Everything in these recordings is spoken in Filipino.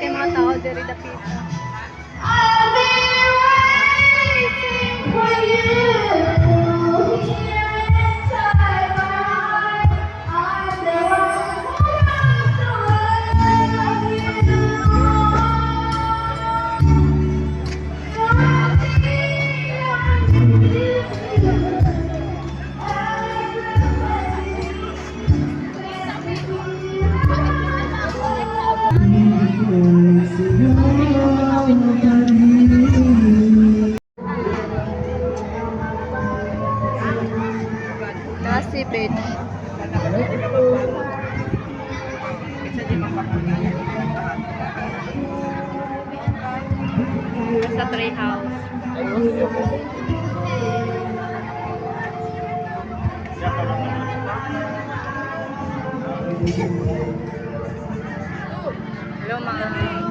kay mga tao diri dapita. Nasi bed. Sa tree house. Hello, ma'am.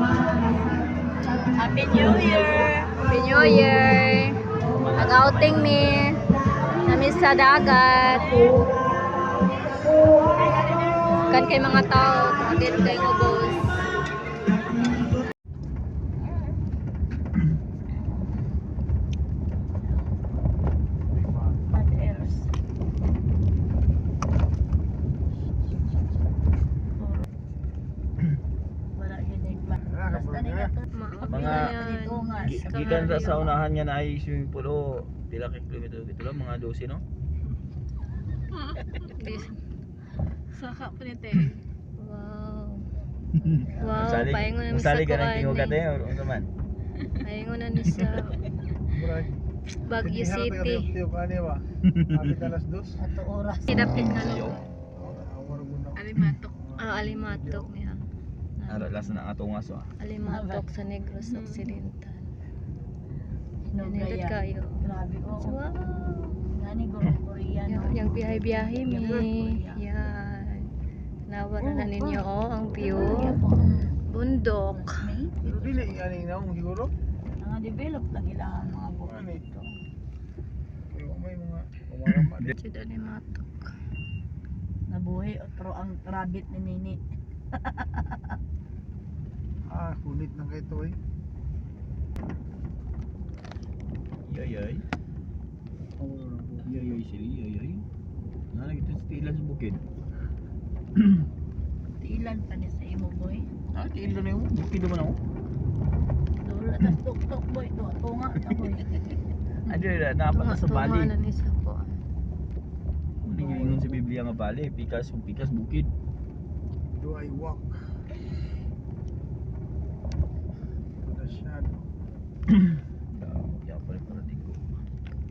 Happy New Year! Happy New Year! Nag-outing ni namin sa dagat. Kan kay mga tao, din kay ubos. Gikan sa unahan nga na ay swimming pool o pila ka kilometro dito lang mga 12 no? Saka pa nito Wow. Wow, Masali- paingon na masali sa ka ng kuan. tingog ate o ano man? Paingon na ni sa Baguio City. Ato oras. Kinapit na lo. Alimatok. Alimatok niya. Aralas na ang atong aso. Alimatok sa Negros Occidental. Nindot Nugaya. kayo. Grabe oh. Wow. Ngani go Korea no. Yung biyahe-biyahe mi. Korea. Yan. Nawa na ninyo ang view. Bundok. Mga develop lang ilang mga bukid dito. Jud Alimatok. Nabuhay otro ang rabbit ni Nini. Kulit na kayo ito eh. Yoyoy. Yoyoy sili, yoyoy. Nana kita sa tiilan sa bukid. Tiilan pa ni sa imo boy. Tiilan na yun. Bukid naman ako. Dolo tas tok boy to. Tunga ta boy. Adi na napat sa Bali. Tuma na ni sa kuan. Hindi nga ingon sa Biblia nga Bali. Pikas bukid. Do I walk? The shadow. Ya pala dito.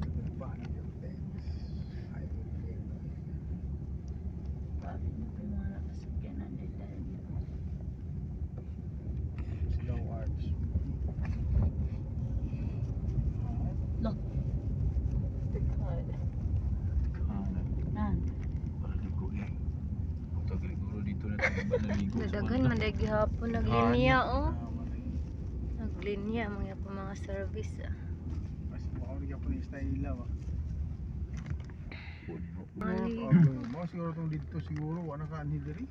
The body of things. I will feel Sabi mo kay mga nakasakyan na dito. slow arch. Look. Nan. Para ligo eh. Siguro dito na tayo ba naligo sa Nadagan man dai gihapon naglinya oh. Naglinya mga pa mga service ah. Mas makauli ka po yung style nila ba? Mali. Mga siguro itong dito siguro wala ka ani diri.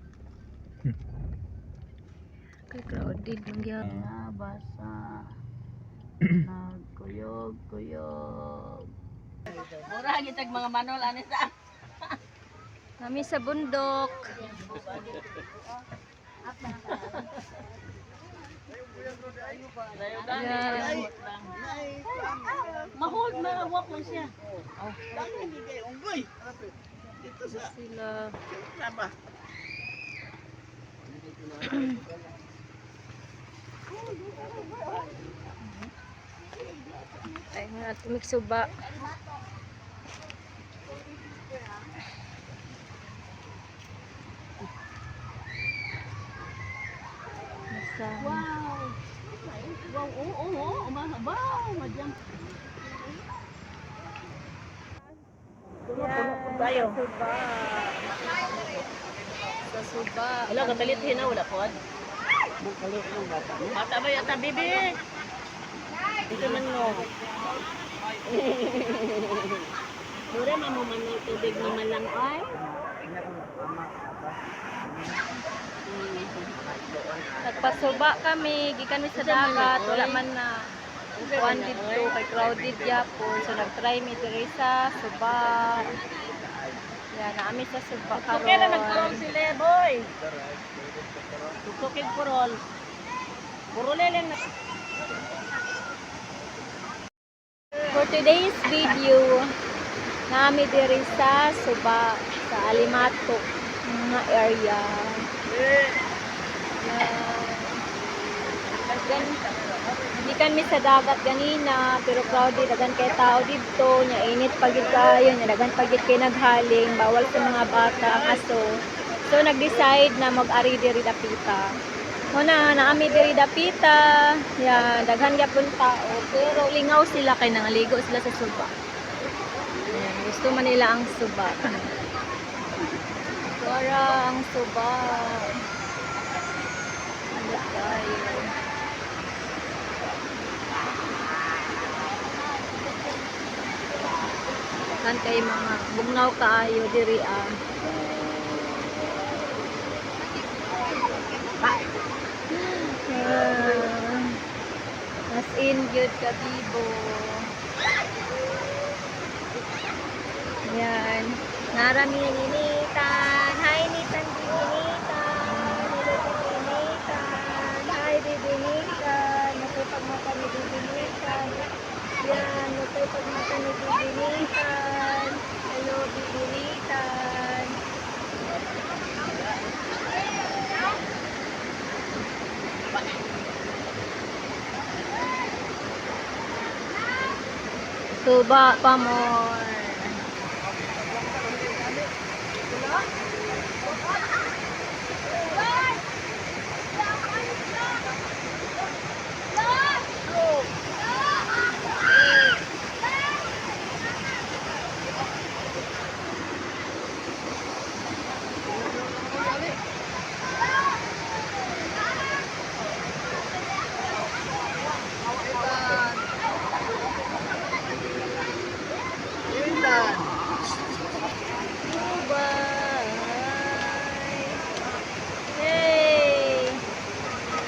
Kay crowded lang gyud. Basa. Nagkuyog. Mura gitag mga manol ani sa. Kami sa bundok. Ayan. Mahod marawak lang siya. Sila. Ay nga tumik suba. Wow. Wow, oo, umahaba, madyan. Tayo. Suba. Sa suba. Wala, katalitin na, wala po. Kalit ng bata. Bata ba yata, bibi? Ito man mo. Mura man mo man ng tubig naman lang ay. Nagpasuba kami, gikan mi sa dagat, wala man na kuan dito kay crowded gyapon. So nagtry mi diri sa suba. Yan, naami sa suba karon. Kailan nagpurol sila, boy? Tutukin purol. Purolin na. For today's video, naami diri sa suba sa Alimato nga area. Hindi kami sa dagat ganina, pero crowded, dagan kay tao dito, nya init pagid kayo, nya dagan pagid kay naghaling, bawal sa mga bata ang aso. So nag-decide na mag-ari diri dapita. Muna naami diri dapita, ya daghan gyapon tao, pero lingaw sila kay nangaligo sila sa suba. Ayan, gusto man nila ang suba. Para ang suba. Ano tayo? Kan kay mga bugnaw kaayo diri ah. As in good kabibo. Yan. Narami ninitan. Hi Nitan Bibinitan. Hello Bibinitan. Hi Bibinitan. Matupag mata ni Bibinitan. Yan. Matupag mata ni Bibinitan. Hello Bibinitan. Suba pa more.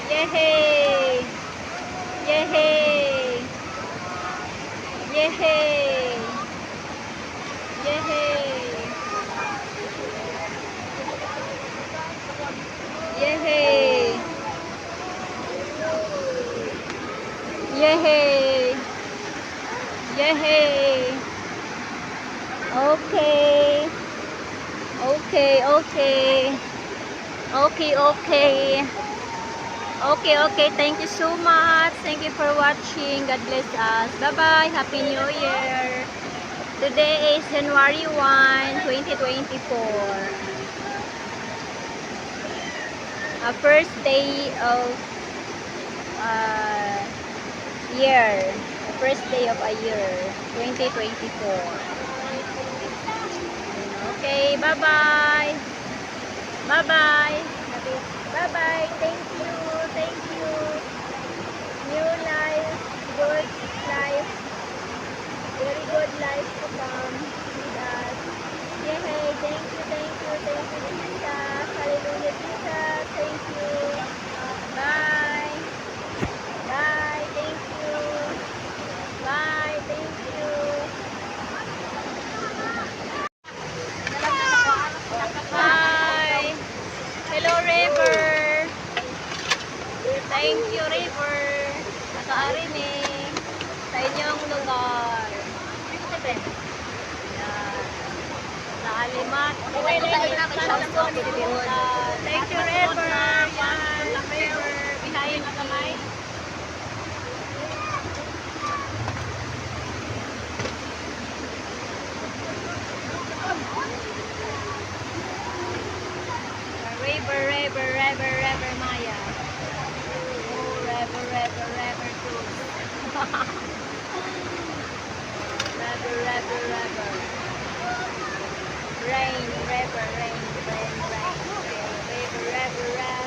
Yehey! Yehey! Yehey! Yehey! Yehey! Yehey! Yehey! Okay. Okay, okay. Okay, okay. Okay, okay. Thank you so much. Thank you for watching. God bless us. Bye-bye. Happy New Year. Today is January 1, 2024. First day of year. First day of a year. 2024. Okay, bye-bye. Bye-bye. Bye-bye. Thank you. Thank you. New life. Good life. Very good life to come with us. Yay. Thank you. Thank you. Thank you, Jesus. Hallelujah, Jesus. Thank you. Bye. Bye. Thank you. Bye. Thank you. Hi. Hello, River. Thank you, River. Nakaari ni sa inyong lugar. Yan. Sa Alimat. Thank you, River. Yan. River. Behind the mic. River, Maya. Oh, river, too. River. Rain, river, rain. River.